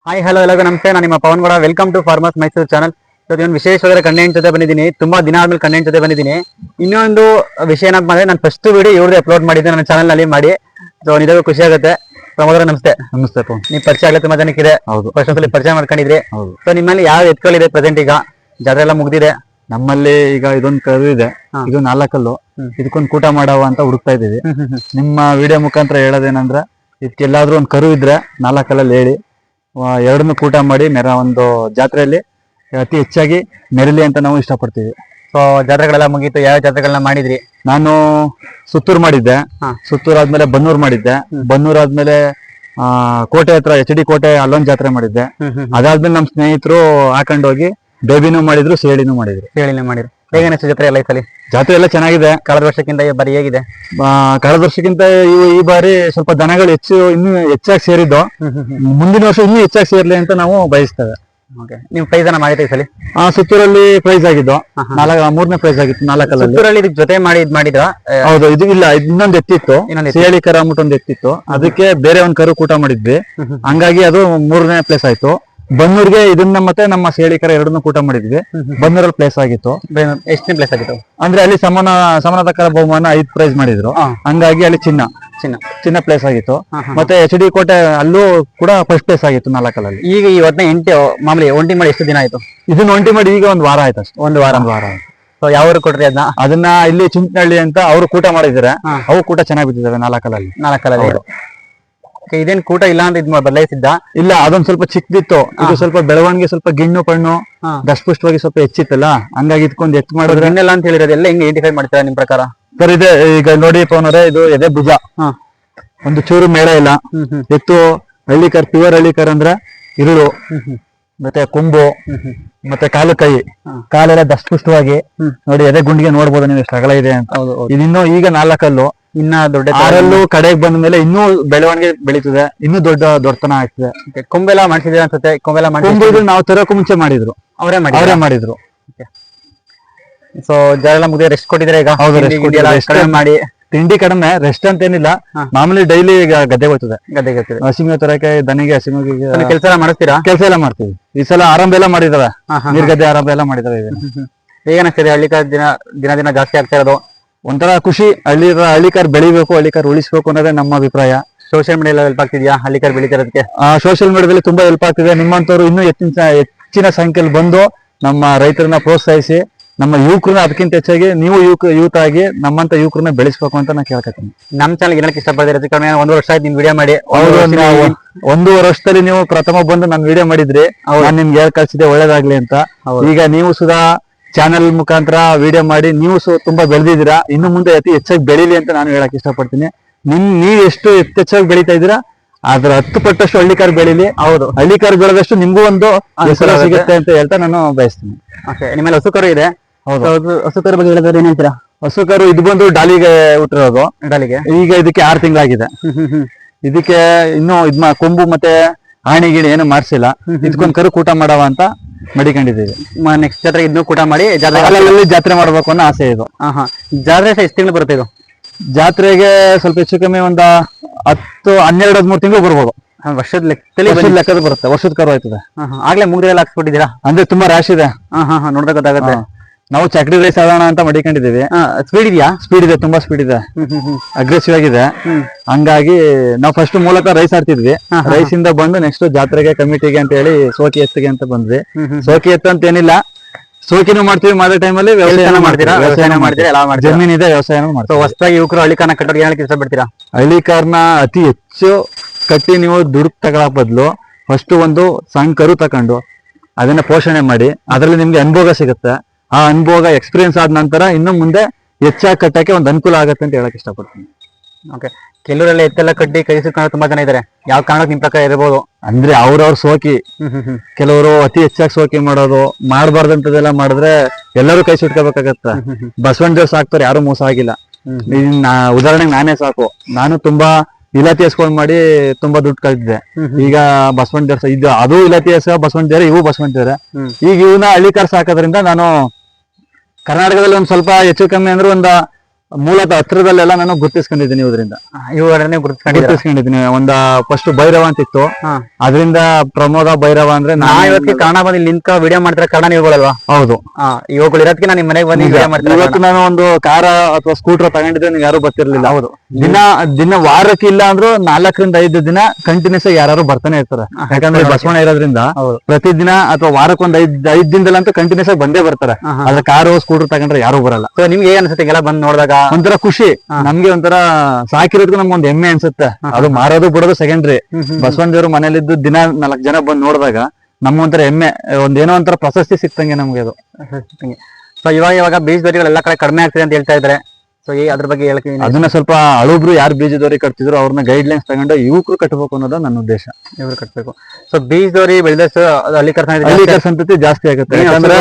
Hi hello ಎಲ್ಲರಿಗೂ ನಮಸ್ತೆ. ನಾನು ನಿಮ್ಮ Pavan Gowda. Welcome to farmers Mysuru channel. ಇವತ್ತು ಒಂದು ವಿಶೇಷವಾದ ಕಂಟೆಂಟ್ ಜೊತೆ ಬಂದಿದ್ದೀನಿ. ತುಂಬಾ ದಿನ ಆದ್ಮೇಲೆ ಕಂಟೆಂಟ್ ಜೊತೆ ಬಂದಿದ್ದೀನಿ. ಇನ್ನೊಂದು ವಿಷಯ ಏನಪ್ಪ ಅಂದ್ರೆ ನಾನು ಫಸ್ಟ್ ವಿಡಿಯೋ ಇವ್ರದ್ದು ಅಪ್ಲೋಡ್ ಮಾಡಿದ್ದೆ ನನ್ನ ಚಾನಲ್ ನಲ್ಲಿ ಮಾಡಿ. ಸೊ ನಿಜಕ್ಕೂ ಖುಷಿ ಆಗುತ್ತೆ. ಪ್ರಮೋದರ ನಮಸ್ತೆ. ನಮಸ್ತೆ. ನೀವು ಪರಿಚಯ ಆಗಲಿ ತುಂಬಾ ಜನಕ್ಕಿದೆ. ಹೌದು. ಫಸ್ಟ್ ಒಂದ್ಸಲಿ ಪರಿಚಯ ಮಾಡ್ಕೊಂಡಿದ್ರಿ. ಹೌದು. ಸೊ ನಿಮ್ಮಲ್ಲಿ ಯಾವ ಎತ್ಕೊಳ್ಳಿದೆ ಪ್ರೆಸೆಂಟ್ ಈಗ? ಜಾತ್ರೆ ಎಲ್ಲ ಮುಗ್ದಿದೆ. ನಮ್ಮಲ್ಲಿ ಈಗ ಇದೊಂದು ಕರು ಇದೆ. ಇದು 4 ಕಲ್ಲು. ಇದಕ್ಕೊಂದು ಕೂಟ ಮಾಡವ ಅಂತ ಹುಡುಕ್ತಾ ಇದೀವಿ. ನಿಮ್ಮ ವಿಡಿಯೋ ಮುಖಾಂತರ ಹೇಳೋದೇನಂದ್ರೆ ಇದಕ್ಕೆಲ್ಲಾದ್ರೂ ಒಂದು ಕರು ಇದ್ರೆ 4 ಕಲ್ಲಲ್ಲಿ ಹೇಳಿ ಎರಡನ್ನೂ ಕೂಟ ಮಾಡಿ ಒಂದು ಜಾತ್ರೆಯಲ್ಲಿ ಅತಿ ಹೆಚ್ಚಾಗಿ ಮೆರಲಿ ಅಂತ ನಾವು ಇಷ್ಟಪಡ್ತೀವಿ. ಸೊ ಜಾತ್ರೆಗಳೆಲ್ಲ ಮುಗೀತು. ಯಾವ ಜಾತ್ರೆಗಳನ್ನ ಮಾಡಿದ್ರಿ? ನಾನು ಸುತ್ತೂರು ಮಾಡಿದ್ದೆ. ಸುತ್ತೂರು ಆದ್ಮೇಲೆ ಬನ್ನೂರು ಮಾಡಿದ್ದೆ. ಬನ್ನೂರು ಆದ್ಮೇಲೆ ಕೋಟೆ ಹತ್ರ HD ಕೋಟೆ ಅಲ್ಲೊಂದು ಜಾತ್ರೆ ಮಾಡಿದ್ದೆ. ಅದಾದ್ಮೇಲೆ ನಮ್ಮ ಸ್ನೇಹಿತರು ಹಾಕೊಂಡೋಗಿ ಬೇಬಿನೂ ಮಾಡಿದ್ರು, ಸೇಳಿನೂ ಮಾಡಿದ್ರು. ಹೇಳಿನೇ ಮಾಡಿದ್ರು. ಹೇಗೆ ಅನಿಸ್ತು ಜಾತ್ರೆ ಎಲ್ಲ? ಈ ಸಲ ಜಾತ್ರೆ ಎಲ್ಲ ಚೆನ್ನಾಗಿದೆ. ಕಳೆದ ವರ್ಷಕ್ಕಿಂತ ಈ ಬಾರಿ ಹೇಗಿದೆ? ಕಳೆದ ವರ್ಷಕ್ಕಿಂತ ಈ ಬಾರಿ ಸ್ವಲ್ಪ ದನಗಳು ಇನ್ನೂ ಹೆಚ್ಚಾಗಿ ಸೇರಿದ್ದು. ಮುಂದಿನ ವರ್ಷ ಇನ್ನೂ ಹೆಚ್ಚಾಗಿ ಸೇರ್ಲಿ ಅಂತ ನಾವು ಬಯಸ್ತೇವೆ. ನೀವು ಪ್ರೈಸ್ ಅನ್ನ ಮಾಡಿದ್ರೆ ಈ ಸಲ? ಸುತ್ತೂರಲ್ಲಿ ಪ್ರೈಸ್ ಆಗಿದ್ದು 3ನೇ ಪ್ರೈಸ್ ಆಗಿತ್ತು 4 ಕಲ್ಲಲ್ಲಿ. ಸುತ್ತೂರಲ್ಲಿ ಇದಕ್ಕೆ ಜೊತೆ ಮಾಡಿದ್ರ? ಹೌದು. ಇದು ಇಲ್ಲ, ಇನ್ನೊಂದು ಎತ್ತಿತ್ತು, ಸೇಳಿ ಕರ ಅಂದ್ಬಿಟ್ಟು ಒಂದು ಎತ್ತಿತ್ತು. ಅದಕ್ಕೆ ಬೇರೆ ಒಂದ್ ಕರು ಕೂಟ ಮಾಡಿದ್ವಿ. ಹಂಗಾಗಿ ಅದು 3ನೇ ಪ್ಲೇಸ್ ಆಯ್ತು. ಬನ್ನೂರ್ಗೆ ಇದನ್ನ ಮತ್ತೆ ನಮ್ಮ ಸೇಳಿಕರ ಎರಡನ್ನೂ ಕೂಟ ಮಾಡಿದ್ವಿ. ಬನ್ನೂರಲ್ಲಿ ಪ್ಲೇಸ್ ಆಗಿತ್ತು. ಎಷ್ಟನೇ ಪ್ಲೇಸ್ ಆಗಿತ್ತು? ಅಂದ್ರೆ ಅಲ್ಲಿ ಸಮಾನಾಧಕರ ಬಹುಮಾನ 5 ಪ್ರೈಸ್ ಮಾಡಿದ್ರು. ಹಂಗಾಗಿ ಅಲ್ಲಿ ಚಿನ್ನ ಪ್ಲೇಸ್ ಆಗಿತ್ತು. ಮತ್ತೆ HD ಕೋಟೆ ಅಲ್ಲೂ ಕೂಡ ಫಸ್ಟ್ ಪ್ಲೇಸ್ ಆಗಿತ್ತು 4 ಕಲ್ಲಲ್ಲಿ. ಈಗ ಇವತ್ತಿನ 8 ಮಾಮೂಲಿ ಒಂಟಿ ಮಾಡಿ ಎಷ್ಟು ದಿನ ಆಯ್ತು? ಇದನ್ನ ಒಂಟಿ ಮಾಡಿ ಈಗ 1 ವಾರ ಆಯ್ತು ಅಷ್ಟೇ. ಒಂದು ವಾರ ಆಯ್ತು. ಸೊ ಯಾವ ಕೊಟ್ರಿ ಅದನ್ನ ಇಲ್ಲಿ ಚುಂಚನಹಳ್ಳಿ ಅಂತ ಅವರು ಕೂಟ ಮಾಡಿದ್ರೆ ಅವು ಕೂಟ ಚೆನ್ನಾಗಿ ಬಿದ್ದಿದ್ದಾವೆ 4 ಕಲ್ಲಲ್ಲಿ. 4 ಕಲ್ಲಲ್ಲಿ ಇದೇನ್ ಕೂಟ ಇಲ್ಲ ಅಂತ ಇದ್ ಬದಲಾಯಿಸಿದ್ದ? ಇಲ್ಲ, ಅದೊಂದ್ ಸ್ವಲ್ಪ ಚಿಕ್ಕದಿತ್ತು. ಇದು ಸ್ವಲ್ಪ ಬೆಳವಣಿಗೆ ಸ್ವಲ್ಪ ಗಿಣ್ಣು ಪಣ್ಣು ದಷ್ಟಪುಷ್ಟವಾಗಿ ಸ್ವಲ್ಪ ಹೆಚ್ಚಿತ್ತಲ್ಲ, ಹಂಗಾಗಿ ಇದ್ಕೊಂಡ್ ಎತ್ತು ಮಾಡಿದ್ರೆ ಗಿಣ್ಣೆಲ್ಲ ಅಂತ ಹೇಳಿರೋದು ಎಲ್ಲ ಹೆಂಗ್ ಐಡೆಂಟಿಫೈ ಮಾಡ್ತೀರಾ ನಿಮ್ ಪ್ರಕಾರ? ಸರ್ ಇದೆ, ಈಗ ನೋಡಿ ಪವನರೇ, ಇದು ಎದೆ ಭುಜ ಒಂದು ಚೂರು ಮೇಳ ಇಲ್ಲ. ಎತ್ತು ಹಳ್ಳಿಕರ್, ಪ್ಯೂರ್ ಹಳ್ಳಿಕರ್ ಅಂದ್ರೆ ಇರುಳು, ಮತ್ತೆ ಕೊಂಬು, ಮತ್ತೆ ಕಾಲೆಲ್ಲ ದಷ್ಟಪುಷ್ಟವಾಗಿ ನೋಡಿ. ಎದೆ ಗುಂಡಿಗೆ ನೋಡ್ಬೋದು ನೀವು ಎಷ್ಟು ಅಗಲ ಇದೆ ಅಂತ. ಇದಿನ್ನೂ ಈಗ 4 ಕಲ್ಲು, ಇನ್ನ ದೊಡ್ಡ ಆರಲ್ಲೂ ಕಡೆಗೆ ಬಂದ ಮೇಲೆ ಇನ್ನೂ ಬೆಳವಣಿಗೆ ಬೆಳೀತದೆ, ಇನ್ನೂ ದೊಡ್ಡತನ ಆಗ್ತದೆ. ಕೊಂಬೆಲ್ಲ ಮಾಡಿಸಿದ್ರೆ ಅನ್ಸುತ್ತೆ. ಕೊಂಬು ನಾವು ತರೋಕು ಮುಂಚೆ ಮಾಡಿದ್ರು, ಅವರೇ ಮಾಡಿದ್ರು. ಸೊ ಜಾತ್ರೆ ಮುಗಿದ ರೆಸ್ಟ್ ಕೊಟ್ಟಿದ್ರೆ ಈಗ? ಹೌದು, ರೆಸ್ಟ್ ಮಾಡಿ. ತಿಂಡಿ ಕಡಿಮೆ, ರೆಸ್ಟ್ ಅಂತ ಏನಿಲ್ಲ. ಮಾಮೂಲಿ ಡೈಲಿ ಈಗ ಗದ್ದೆಗೆ ಹೋಗ್ತದೆ. ಹಸಿಮೆ ತರಕ್ಕೆ, ದನಿಗೆ ಹಸಿಮೆಗೆ ಕೆಲಸ ಎಲ್ಲ ಮಾಡಿಸ್ತೀರಾ? ಕೆಲಸ ಎಲ್ಲ ಮಾಡ್ತೀವಿ. ಈ ಸಲ ಆರಂಭ ಎಲ್ಲ ಮಾಡಿದಾವೆ, ನೀರ್ಗದ್ದೆ ಆರಂಭ ಎಲ್ಲ ಮಾಡಿದಾವೆ. ಹೇಗನಿಸ್ತದೆ ಹಳ್ಳಿಕಾರ್ ದಿನ ದಿನ ಜಾಸ್ತಿ ಆಗ್ತಾ ಇರೋದು? ಒಂಥರ ಖುಷಿ. ಹಳ್ಳಿಕಾರ್ ಬೆಳಿಬೇಕು, ಹಳ್ಳಿಕಾರ್ ಉಳಿಸ್ಬೇಕು ಅನ್ನೋದೇ ನಮ್ಮ ಅಭಿಪ್ರಾಯ. ಸೋಷಿಯಲ್ ಮೀಡಿಯಾ ಹೆಲ್ಪ್ ಆಗ್ತಿದ್ಯಾ ಹಳ್ಳಿಕಾರ್ ಬೆಳೀತಿರೋದಕ್ಕೆ? ಸೋಷಿಯಲ್ ಮೀಡಿಯಾದಲ್ಲಿ ತುಂಬಾ ಹೆಲ್ಪ್ ಆಗ್ತಿದೆ. ನಿಮ್ಮಂತವ್ರು ಇನ್ನೂ ಹೆಚ್ಚಿನ ಸಂಖ್ಯೆಯಲ್ಲಿ ಬಂದು ನಮ್ಮ ರೈತರನ್ನ ಪ್ರೋತ್ಸಾಹಿಸಿ, ನಮ್ಮ ಯುವಕರನ್ನ, ಅದಕ್ಕಿಂತ ಹೆಚ್ಚಾಗಿ ನೀವು ಯೂತ್ ಆಗಿ ನಮ್ಮಂತ ಯುವಕರನ್ನ ಬೆಳೆಸ್ಬೇಕು ಅಂತ ನಾನು ಕೇಳ್ಕೊತೀನಿ. ನಮ್ಮ ಚಾನಲ್ ಏನಕ್ಕೆ ಇಷ್ಟಪಡ್ತೀರಿ? 1 ವರ್ಷ ಆಯ್ತು ನಿಮ್ ವಿಡಿಯೋ ಮಾಡಿ. 1 ವರ್ಷದಲ್ಲಿ ನೀವು ಪ್ರಥಮ ಬಂದು ನಾನು ವಿಡಿಯೋ ಮಾಡಿದ್ರಿ. ನಾನು ನಿಮ್ಗೆ ಹೇಳಿ ಕಳ್ಸಿದೆ ಒಳ್ಳೇದಾಗ್ಲಿ ಅಂತ. ಈಗ ನೀವು ಸುಧಾ ಚಾನಲ್ ಮುಖಾಂತರ ವಿಡಿಯೋ ಮಾಡಿ ನೀವು ತುಂಬಾ ಬೆಳೆದಿದ್ದೀರಾ. ಇನ್ನು ಮುಂದೆ ಅತಿ ಹೆಚ್ಚಾಗಿ ಬೆಳೀಲಿ ಅಂತ ನಾನು ಹೇಳಕ್ ಇಷ್ಟಪಡ್ತೀನಿ. ನೀವ್ ಎಷ್ಟು ಹೆಚ್ಚಾಗಿ ಬೆಳೀತಾ ಇದ್ದೀರಾ ಅದ್ರ 10 ಪಟ್ಟಷ್ಟು ಹಳ್ಳಿಕಾರ್ ಬೆಳೀಲಿ. ಹೌದು, ಹಳ್ಳಿಕಾರ್ ಬೆಳೆದಷ್ಟು ನಿಮ್ಗೂ ಒಂದು ಹೆಸರು ಸಿಗುತ್ತೆ ಅಂತ ಹೇಳ್ತಾ ನಾನು ಬಯಸ್ತೀನಿ. ನಿಮ್ಮಲ್ಲಿ ಹಸುಕರು ಇದೆ. ಹೌದು, ಹಸುಕರು ಬಗ್ಗೆ ಹೇಳಿದ್ರೆ ಏನ್ ಹೇಳ್ತೀರಾ? ಹಸುಕರು ಇದು ಬಂದು ಡಾಲಿಗೆ ಹುಟ್ಟಿರೋದು. ಈಗ ಇದಕ್ಕೆ 6 ತಿಂಗಳಾಗಿದೆ. ಇದಕ್ಕೆ ಇನ್ನೂ ಕೊಂಬು ಮತ್ತೆ ಆಣಿ ಏನು ಮಾಡ್ಸಿಲ್ಲ. ಇದಕ್ಕೊಂದ್ ಕರು ಕೂಟ ಮಾಡವ ಅಂತ ಮಡಿಕೊಂಡಿದ್ದೀವಿ. ನೆಕ್ಸ್ಟ್ ಜಾತ್ರೆ ಇದನ್ನು ಕೂಟ ಮಾಡಿ ಜಾತ್ರೆ ಮಾಡ್ಬೇಕು ಅನ್ನೋ ಆಸೆ ಇದು. ಜಾತ್ರೆ ಎಷ್ಟು ತಿಂಗಳು ಬರುತ್ತೆ ಇದು? ಜಾತ್ರೆಗೆ ಸ್ವಲ್ಪ ಹೆಚ್ಚು ಕಮ್ಮಿ ಒಂದು 10, 12, 13 ತಿಂಗಳು ಬರ್ಬೋದು. ವರ್ಷದ ಲೆಕ್ಕದ ಬರುತ್ತೆ. ವರ್ಷದ ಕರು ಆಯ್ತದೆ. ಆಗ್ಲೇ ಮುಗ್ದೆಲ್ಲ ಹಾಕ್ಸ್ಬಿಟ್ಟಿದ್ದೀರಾ? ಅಂದ್ರೆ ತುಂಬಾ ರ್ಯಾಶ್ ಇದೆ. ನೋಡ್ದೆ ಗೊತ್ತಾಗುತ್ತೆ. ನಾವು ಚಕ್ರಿ ರೈಸ್ ಆಡೋಣ ಅಂತ ಮಡಿಕೊಂಡಿದ್ದೀವಿ. ಸ್ಪೀಡ್ ಇದೆಯಾ? ಸ್ಪೀಡ್ ಇದೆ, ತುಂಬಾ ಸ್ಪೀಡ್ ಇದೆ, ಅಗ್ರೆಸಿವ್ ಆಗಿದೆ. ಹಂಗಾಗಿ ನಾವು ಫಸ್ಟ್ ಮೂಲಕ ರೈಸ್ ಆಡ್ತಿದ್ವಿ. ರೈಸ್ ಇಂದ ಬಂದು ನೆಕ್ಸ್ಟ್ ಜಾತ್ರೆಗೆ ಕಮಿಟಿಗೆ ಅಂತ ಹೇಳಿ ಸೋಕಿ ಎತ್ತಿಗೆ ಅಂತ ಬಂದ್ವಿ. ಸೋಕಿ ಎತ್ತು ಅಂತ ಏನಿಲ್ಲ, ಸೋಕಿನೂ ಮಾಡ್ತೀವಿ, ಮಾಡೋ ಟೈಮಲ್ಲಿ ವ್ಯವಸಾಯ ಮಾಡ್ತೀರಾ? ಜಮೀನ್ ಇದೆ, ವ್ಯವಸಾಯ ಮಾಡ್ತೀವಿ. ಹೊಸದಾಗಿ ಯುವಕರು ಹಳ್ಳಿಕಾರನ ಕಟ್ಟೋರಿಗೆ ಏನಕ್ಕೆ ಇಷ್ಟಪಡ್ತೀರಾ? ಹಳ್ಳಿಕಾರನ ಅತಿ ಹೆಚ್ಚು ಕಟ್ಟಿ ನೀವು ದುಡ್ಡು ತಗೊಳಕ್ ಬದಲು ಫಸ್ಟ್ ಒಂದು ಸಣ್ಣ ಕರು ತಕೊಂಡು ಅದನ್ನ ಪೋಷಣೆ ಮಾಡಿ ಅದರಲ್ಲಿ ನಿಮ್ಗೆ ಅನುಭವ ಸಿಗುತ್ತೆ. ಆ ಅನುಭವ ಎಕ್ಸ್ಪೀರಿಯನ್ಸ್ ಆದ ನಂತರ ಇನ್ನು ಮುಂದೆ ಹೆಚ್ಚಾಗಿ ಕಟ್ಟಕ್ಕೆ ಒಂದು ಅನುಕೂಲ ಆಗುತ್ತೆ ಅಂತ ಹೇಳಕ್ ಇಷ್ಟಪಡ್ತೀನಿ. ಓಕೆ, ಕೆಲವರೆಲ್ಲ ಎತ್ತೆಲ್ಲ ಕಟ್ಟಿ ಕೈ ಸಿಕ್ಕೊಂಡು ತುಂಬಾ ಜನ ಇದಾರೆ. ಯಾವ ಕಾರಣಕ್ಕೆ ನಿಮ್ ಪ್ರಕಾರ ಇರಬಹುದು? ಅಂದ್ರೆ ಅವ್ರವ್ರ ಸೋಕಿ. ಕೆಲವರು ಅತಿ ಹೆಚ್ಚಾಗಿ ಸೋಕಿ ಮಾಡೋದು, ಮಾಡಬಾರ್ದಂತದೆಲ್ಲ ಮಾಡಿದ್ರೆ ಎಲ್ಲರೂ ಕೈ ಸುಟ್ಕೋಬೇಕಾಗತ್ತೆ. ಬಸವಣ್ಣ ದೇವ್ರ ಸಾಕ್ತಾರೆ, ಯಾರು ಮೋಸ ಆಗಿಲ್ಲ. ಉದಾಹರಣೆಗೆ ನಾನೇ ಸಾಕು. ನಾನು ತುಂಬಾ ಇಲಾತಿ ಎಸ್ಕೊಂಡ್ ಮಾಡಿ ತುಂಬಾ ದುಡ್ಡು ಕಳ್ತಿದ್ದೆ. ಈಗ ಬಸವಣ್ಣ ದೇವ್ರ ಇದು ಅದು ಇಲಾತಿ ಎಸ್ ಬಸವಣ್ಣ ದೇವ್ರೆ, ಇವು ಬಸವಣ್ಣ ದೇವ್ರೆ. ಈಗ ಇವನ್ನ ಹಳ್ಳಿಕಾರ್ ಸಾಕೋದ್ರಿಂದ ನಾನು ಕರ್ನಾಟಕದಲ್ಲಿ ಒಂದ್ ಸ್ವಲ್ಪ ಹೆಚ್ಚು ಕಮ್ಮಿ ಅಂದ್ರೆ ಒಂದು ಮೂಲತಃ ಹತ್ರದಲ್ಲೆಲ್ಲ ನಾನು ಗುರ್ತಿಸ್ಕೊಂಡಿದ್ದೀನಿ ಇವರಿಂದ ಇವುಗಳನ್ನೇ ಗುರುತಿಸ್ಕೊಂಡಿದ್ದೀರಾ? ಗುರ್ತಿಸ್ಕೊಂಡಿದ್ದೀನಿ. ಫಸ್ಟ್ ಭೈರವ ಅಂತ ಇತ್ತು, ಹಾ. ಅದರಿಂದ ಪ್ರಮೋದ ಭೈರವ ಅಂದ್ರೆ ನಾ ಇವತ್ತಿಗೆ ಕನ್ನಡ ಬಂದು ಇಲ್ಲಿ ನಿಂತ್ಕ ವಿಡಿಯೋ ಮಾಡ್ತಾರೆ ಕನ್ನಡ ನೀವುಗಳಲ್ವಾ? ಹೌದು. ಇವುಗಳು ಇರೋದಕ್ಕೆ ನಾನು ನಿಮ್ಮ ಮನೆಗೆ ಬಂದು ವಿಡಿಯೋ ಮಾಡ್ತಾರೆ. ಇವತ್ತು ನಾನು ಒಂದು ಕಾರ ಅಥವಾ ಸ್ಕೂಟರ್ ತಗೊಂಡಿದ್ರೆ ನೀವು ಯಾರು ಬರ್ತಿರ್ಲಿಲ್ಲ. ಹೌದು. ದಿನ ವಾರಕ್ಕೆ ಇಲ್ಲ ಅಂದ್ರೂ 4 ರಿಂದ 5 ದಿನ ಕಂಟಿನ್ಯೂಸ್ ಆಗಿ ಯಾರು ಬರ್ತಾನೆ ಇರ್ತಾರೆ. ಯಾಕಂದ್ರೆ ಬಸವಣ್ಣ ಇರೋದ್ರಿಂದ ಪ್ರತಿದಿನ ಅಥವಾ ವಾರಕ್ಕೊಂದ್ 5 ದಿನದಲ್ಲಂತೂ ಕಂಟಿನ್ಯೂಸ್ ಆಗಿ ಬಂದೇ ಬರ್ತಾರೆ. ಆದ್ರೆ ಕಾರು ಸ್ಕೂಟರ್ ತಗೊಂಡ್ರೆ ಯಾರು ಬರಲ್ಲ. ಸೊ ನಿಮ್ಗೆ ಏನ್ ಅನ್ಸುತ್ತೆ ಎಲ್ಲ ಬಂದ್ ನೋಡಿದಾಗ? ಒಂಥರ ಖುಷಿ, ನಮ್ಗೆ ಒಂಥರ ಸಾಕಿರೋದಕ್ಕೂ ನಮ್ಗೆ ಒಂದ್ ಹೆಮ್ಮೆ ಅನ್ಸುತ್ತೆ. ಅದು ಮಾರೋದು ಬಿಡೋದು ಸೆಕೆಂಡ್ರಿ. ಬಸವಣ್ಣ ದೇವ್ರು ಮನೇಲಿದ್ದು ದಿನ 4 ಜನ ಬಂದ್ ನೋಡಿದಾಗ ನಮ್ಗೊಂಥರ ಹೆಮ್ಮೆ, ಒಂದೇನೋ ಒಂಥರ ಪ್ರಶಸ್ತಿ ಸಿಕ್ತಂಗೆ ನಮ್ಗೆ ಅದು. ಸೊ ಇವಾಗ ಬೀಜದವರಿಗಳು ಎಲ್ಲಾ ಕಡೆ ಕಡಿಮೆ ಆಗ್ತಿದೆ ಅಂತ ಹೇಳ್ತಾ ಇದ್ರೆ, ಸೊ ಅದ್ರ ಬಗ್ಗೆ ಹೇಳಕ್ಕೆ ಅದನ್ನ ಸ್ವಲ್ಪ ಹಳುಬ್ರು ಯಾರು ಬೀಜದವರಿ ಕಟ್ತಿದ್ರು ಅವ್ರನ್ನ ಗೈಡ್ ಲೈನ್ಸ್ ತಗೊಂಡು ಯುವಕರು ಕಟ್ಟಬೇಕು ಅನ್ನೋದು ನನ್ನ ಉದ್ದೇಶ. ಇವ್ರು ಕಟ್ಬೇಕು. ಸೊ ಬೀಜದವರಿ ಬೆಳೆದಷ್ಟು ಹಳ್ಳಿಕರ್ ಸಂತತಿ ಜಾಸ್ತಿ ಆಗುತ್ತೆ. ಯಾಕಂದ್ರೆ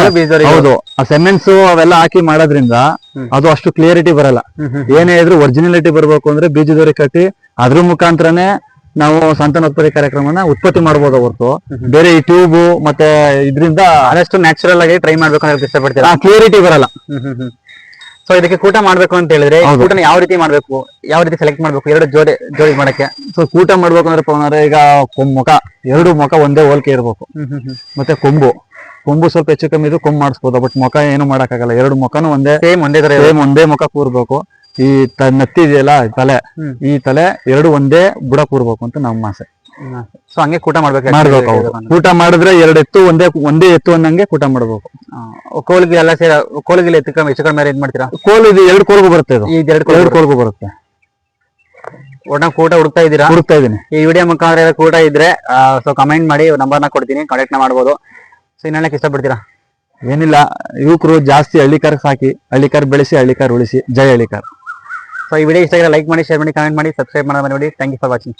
ಹೌದು, ಆ ಸೆಮೆನ್ಸ್ ಅವೆಲ್ಲ ಹಾಕಿ ಮಾಡೋದ್ರಿಂದ ಅದು ಅಷ್ಟು ಕ್ಲಿಯರಿಟಿ ಬರಲ್ಲ. ಏನೇ ಇದ್ರು ಒರಿಜಿನಾಲಿಟಿ ಬರ್ಬೇಕು ಅಂದ್ರೆ ಬೀಜದವರಿ ಕಟ್ಟಿ ಅದ್ರ ಮುಖಾಂತರನೇ ನಾವು ಸಂತಾನೋತ್ಪತ್ತಿ ಕಾರ್ಯಕ್ರಮನ ಉತ್ಪತ್ತಿ ಮಾಡಬಹುದು ಹೊರತು ಬೇರೆ ಈ ಟ್ಯೂಬ್ ಮತ್ತೆ ಇದರಿಂದ ಆದಷ್ಟು ನ್ಯಾಚುರಲ್ ಆಗಿ ಟ್ರೈ ಮಾಡ್ಬೇಕು ಅಂತ ಇಷ್ಟಪಡ್ತೀರಾ? ಕ್ಲಿಯರಿಟಿ ಬರಲ್ಲ. ಸೊ ಇದಕ್ಕೆ ಕೂಟ ಮಾಡ್ಬೇಕು ಅಂತ ಹೇಳಿದ್ರೆ ಕೂಟನ ಯಾವ ರೀತಿ ಮಾಡ್ಬೇಕು, ಯಾವ ರೀತಿ ಸೆಲೆಕ್ಟ್ ಮಾಡ್ಬೇಕು ಎರಡು ಜೋಡಿ ಮಾಡಕ್ಕೆ? ಸೊ ಕೂಟ ಮಾಡ್ಬೇಕು ಅಂದ್ರೆ ಪವನರೇ, ಈಗ ಮುಖ 2 ಮುಖ ಒಂದೇ ಹೋಲಿಕೆ ಇರ್ಬೇಕು. ಮತ್ತೆ ಕೊಂಬು ಸ್ವಲ್ಪ ಹೆಚ್ಚು ಕಮ್ಮಿ ಇದ್ರು ಕೊಂಬು ಮಾಡಿಸ್ಬೋದು. ಬಟ್ ಮುಖ ಏನು ಮಾಡಕ್ಕಾಗಲ್ಲ. 2 ಮುಖನೂ ಒಂದೇ ಮುಖ ಕೂರ್ಬೇಕು. ಈ ನತ್ತಿ ಇದೆಯಲ್ಲ ತಲೆ, ಈ ತಲೆ 2 ಒಂದೇ ಬುಡ ಕೂರ್ಬೇಕು ಅಂತ ನಮ್ಮ ಆಸೆ. ಸೊ ಹಂಗೆ ಕೂಟ ಮಾಡ್ಬೇಕು. ಕೂಟ ಮಾಡಿದ್ರೆ 2 ಎತ್ತು ಒಂದೇ ಎತ್ತು ಅನ್ನಂಗೆ ಕೂಟ ಮಾಡ್ಬೇಕು. ಕೋಲಿಗೆ ಎಲ್ಲ ಸೇರಿ ಕೋಲಿಗೆ ಹೆಚ್ಚು ಕಮ್ಮಿ ಏನ್ ಮಾಡ್ತೀರಾ? ಕೋಲು ಇದು 2 ಕೋಲ್ಗೂ ಬರುತ್ತೆ. ಇದು 2 ಕೋಲ್ಗೂ ಬರುತ್ತೆ. ಒಟ್ಟ ಕೂಟ ಹುಡುಕ್ತಾ ಇದೀನಿ. ಈ ವಿಡಿಯೋ ಮುಖಾಂತರ ಕೂಟ ಇದ್ರೆ ಸೊ ಕಮೆಂಟ್ ಮಾಡಿ, ನಂಬರ್ನ ಕೊಡ್ತೀನಿ, ಕಾಂಟ್ಯಾಕ್ಟ್ ಮಾಡ್ಬೋದು. ಸೊ ಇನ್ನೇನಕ್ಕೆ ಇಷ್ಟಪಡ್ತೀರಾ? ಏನಿಲ್ಲ, ಯುವಕರು ಜಾಸ್ತಿ ಹಳ್ಳಿಕಾರ್ ಸಾಕಿ, ಹಳ್ಳಿಕಾರ್ ಬೆಳೆಸಿ, ಹಳ್ಳಿಕಾರ್ ಉಳಿಸಿ. ಜೈ ಹಳ್ಳಿಕಾರ್. ಸೊ ಈ ವಿಡಿಯೋ ಇಷ್ಟ ಆಗಿದ್ರೆ ಲೈಕ್ ಮಾಡಿ, ಶೇರ್ ಮಾಡಿ, ಕಮೆಂಟ್ ಮಾಡಿ, ಸಬ್ಸ್ಕ್ರೈಬ್ ಮಾಡೋದು ನೋಡಿ. Thank you for watching.